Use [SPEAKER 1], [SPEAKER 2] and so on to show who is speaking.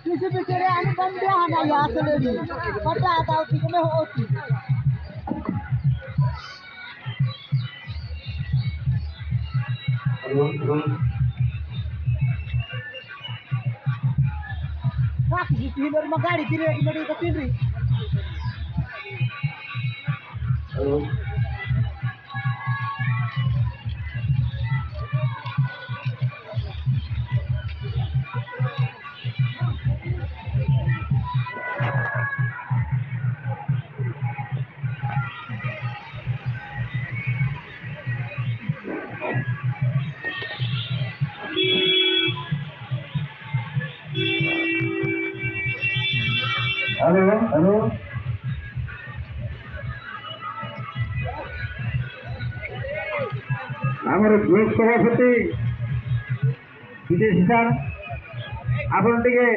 [SPEAKER 1] किसी बेचारे आने बंदे आना यहाँ से ले ली पता आता होती कि मैं होती किसी तीनों में गाड़ी तीन एक मिनट का तीन रही
[SPEAKER 2] हेलो हेलो आमर ब्लॉक सभापति विदेशी सर आप आगे